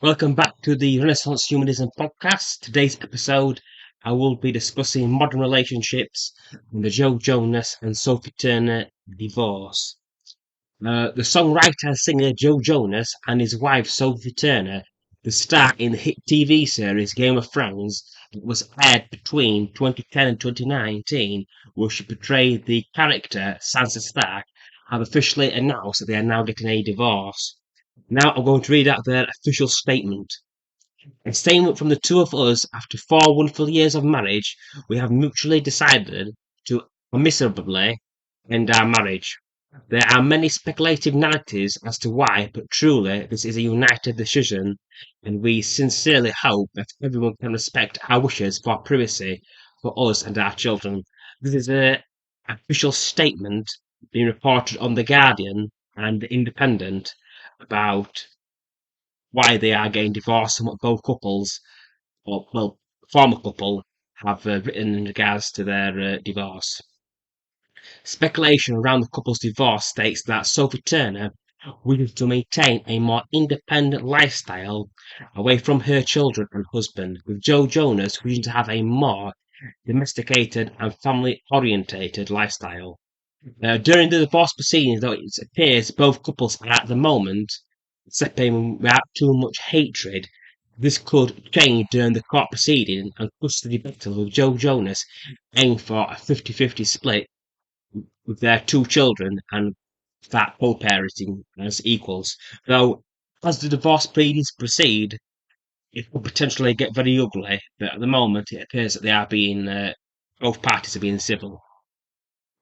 Welcome back to the Renaissance Humanism podcast. Today's episode, I will be discussing modern relationships and the Jonas and Sophie Turner divorce. The songwriter and singer Joe Jonas and his wife Sophie Turner, the star in the hit TV series Game of Thrones that was aired between 2010 and 2019, where she portrayed the character Sansa Stark, have officially announced that they are now getting a divorce. Now I'm going to read out their official statement. A statement from the two of us after 4 wonderful years of marriage, we have mutually decided to amicably end our marriage. There are many speculative narratives as to why, but truly this is a united decision, and we sincerely hope that everyone can respect our wishes for privacy for us and our children. This is an official statement being reported on The Guardian and The Independent about why they are getting divorced and what both couples, or well, former couple, have written in regards to their divorce. Speculation around the couple's divorce states that Sophie Turner wishes to maintain a more independent lifestyle away from her children and husband, with Joe Jonas wishing to have a more domesticated and family orientated lifestyle. During the divorce proceedings, though, it appears both couples are at the moment separating without too much hatred. This could change during the court proceeding and custody battle, with Joe Jonas aiming for a 50-50 split with their two children and that co-parenting as equals. Though, as the divorce proceedings proceed, it could potentially get very ugly, but at the moment it appears that they are being, both parties are being civil.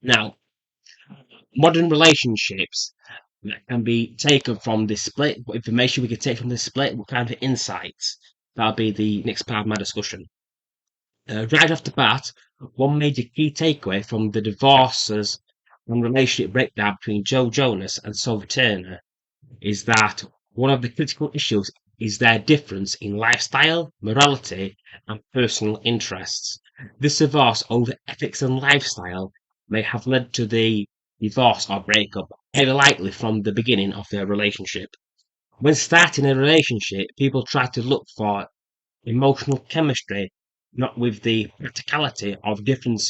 Now, modern relationships that can be taken from this split, what information we can take from this split, what kind of insights. That'll be the next part of my discussion. Right off the bat, one major key takeaway from the divorces and relationship breakdown between Joe Jonas and Sophie Turner is that one of the critical issues is their difference in lifestyle, morality, and personal interests. This divorce over ethics and lifestyle may have led to the divorce or breakup very likely from the beginning of their relationship. When starting a relationship, people try to look for emotional chemistry, not with the practicality of different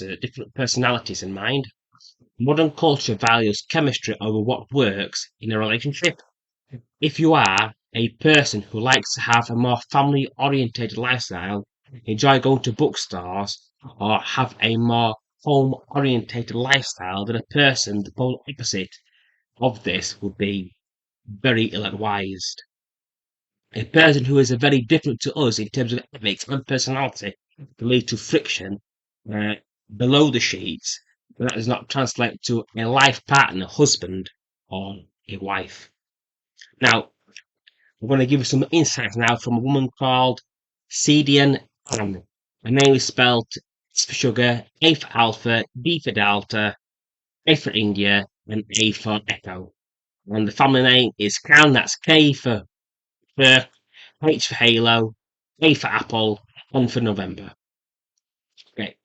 personalities in mind. Modern culture values chemistry over what works in a relationship. If you are a person who likes to have a more family orientated lifestyle, enjoy going to bookstores, or have a more home orientated lifestyle, then a person the polar opposite of this would be very ill advised. A person who is very different to us in terms of ethics and personality can lead to friction uh, below the sheets, but that does not translate to a life partner, husband, or a wife. Now, I'm going to give you some insights now from a woman called Cedian Ann. Her name is spelled S for sugar, A for alpha, D for delta, A for India, and A for echo. And the family name is Khan, that's K for Kirk, H for halo, A for apple, N for November. Okay.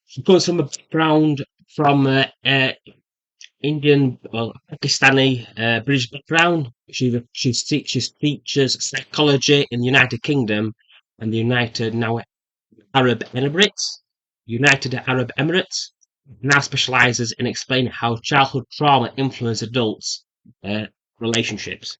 She comes from a background from Indian, well, Pakistani, British background. She teaches psychology in the United Kingdom and the Arab Emirates. United Arab Emirates now specialises in explaining how childhood trauma influences adults' relationships.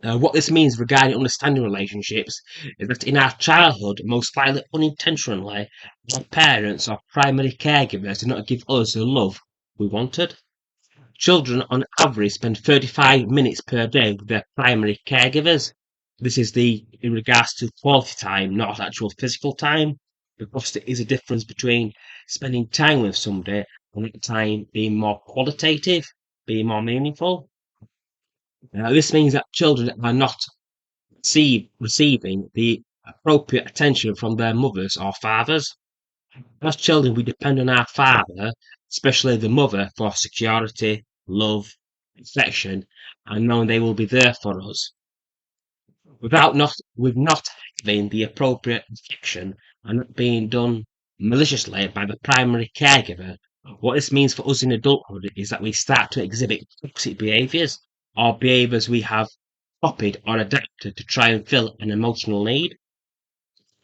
What this means regarding understanding relationships is that in our childhood, most likely unintentionally, our parents or primary caregivers did not give us the love we wanted. Children on average spend 35 minutes per day with their primary caregivers. This is in regards to quality time, not actual physical time, because there is a difference between spending time with somebody and that time being more qualitative, being more meaningful. This means that children are not receiving the appropriate attention from their mothers or fathers. As children, we depend on our father, especially the mother, for security, love, affection, and knowing they will be there for us. With not having the appropriate affection and not being done maliciously by the primary caregiver, what this means for us in adulthood is that we start to exhibit toxic behaviours or behaviours we have copied or adapted to try and fill an emotional need.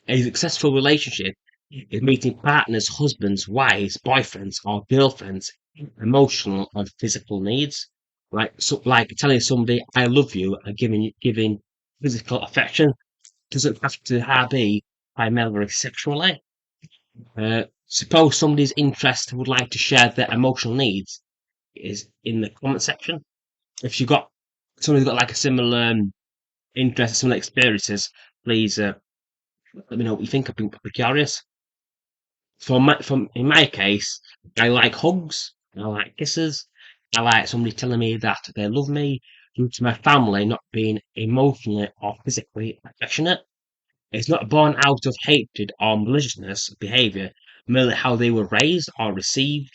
A successful relationship is meeting partners, husbands, wives, boyfriends, or girlfriends' emotional and physical needs. Like telling somebody "I love you" and giving physical affection doesn't have to be primarily sexually. Suppose somebody's interest would like to share their emotional needs is in the comment section. If you got somebody's got like a similar interest, similar experiences, please let me know what you think. I'd be curious. In my case, I like hugs, I like kisses, I like somebody telling me that they love me due to my family not being emotionally or physically affectionate. It's not born out of hatred or maliciousness behaviour, merely how they were raised or received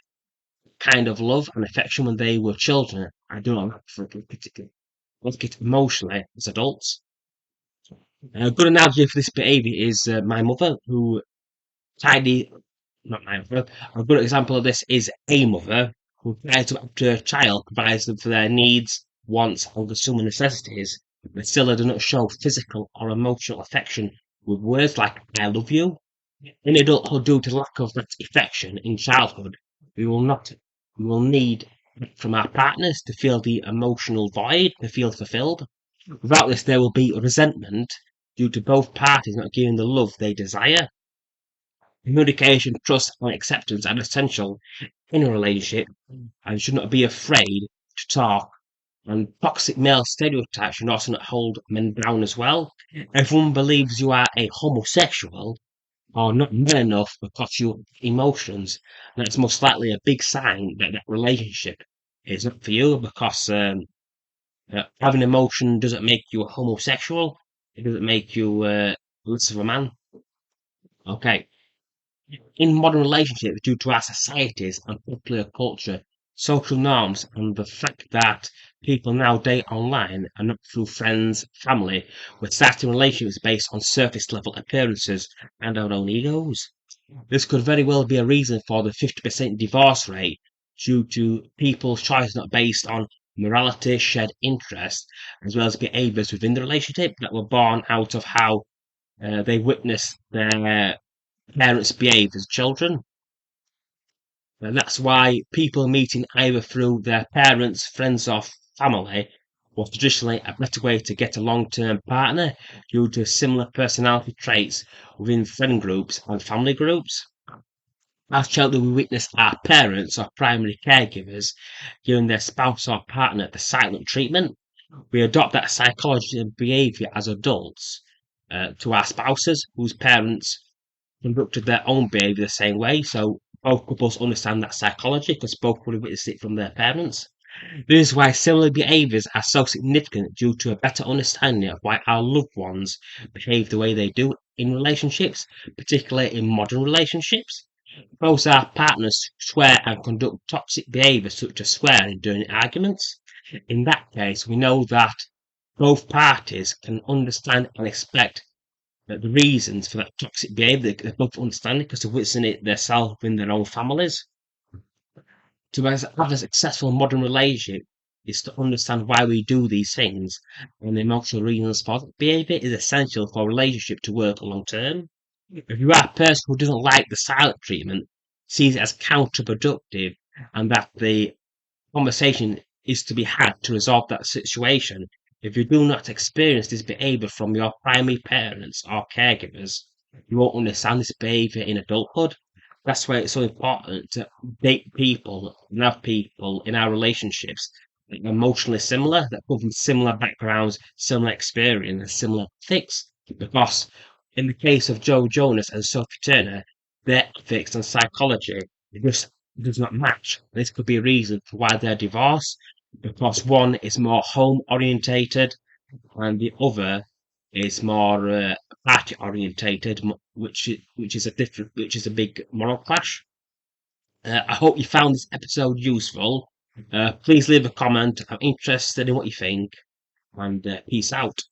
kind of love and affection when they were children. I do not like it emotionally as adults. A good analogy for this behaviour is my mother, who tidy not my mother. A good example of this is a mother who tries to look after her child, provides them for their needs, wants, and consumer necessities, but still do not show physical or emotional affection with words like "I love you." In adulthood, due to lack of that affection in childhood, we will not we will need from our partners to feel the emotional void, to feel fulfilled. Without this, there will be resentment due to both parties not giving the love they desire. Communication, trust, and acceptance are essential in a relationship and should not be afraid to talk. And toxic male stereotypes should also not hold men down as well. If one believes you are a homosexual or not man enough because you have emotions, that's most likely a big sign that that relationship is not for you because having emotion doesn't make you a homosexual. It doesn't make you less of a man. Okay. In modern relationships, due to our societies and popular culture, social norms, and the fact that people now date online and not through friends, family, we're starting relationships based on surface level appearances and our own egos. This could very well be a reason for the 50% divorce rate due to people's choices not based on morality, shared interest, as well as behaviours within the relationship that were born out of how they witnessed their parents behave as children. And that's why people meeting either through their parents, friends, or family was traditionally a better way to get a long term partner due to similar personality traits within friend groups and family groups. As children, we witness our parents or primary caregivers giving their spouse or partner the silent treatment. We adopt that psychology and behaviour as adults to our spouses, whose parents conducted their own behaviour the same way. So both couples understand that psychology because both would have witnessed it from their parents. This is why similar behaviours are so significant due to a better understanding of why our loved ones behave the way they do in relationships, particularly in modern relationships. Both our partners swear and conduct toxic behaviours such as swearing during arguments. In that case, we know that both parties can understand and expect the reasons for that toxic behaviour. They both understand it because they're witnessing it themselves in their own families. To have a successful modern relationship is to understand why we do these things, and the emotional reasons for that behaviour is essential for a relationship to work long term. If you are a person who doesn't like the silent treatment, sees it as counterproductive, and that the conversation is to be had to resolve that situation. If you do not experience this behaviour from your primary parents or caregivers, you won't understand this behaviour in adulthood. That's why it's so important to date people and have people in our relationships that are emotionally similar, that come from similar backgrounds, similar experience, similar ethics. Because in the case of Joe Jonas and Sophie Turner, their ethics and psychology just does not match. This could be a reason for why they're divorced, because one is more home orientated and the other is more party orientated, which is a big moral clash. I hope you found this episode useful. Please leave a comment. I'm interested in what you think, and peace out.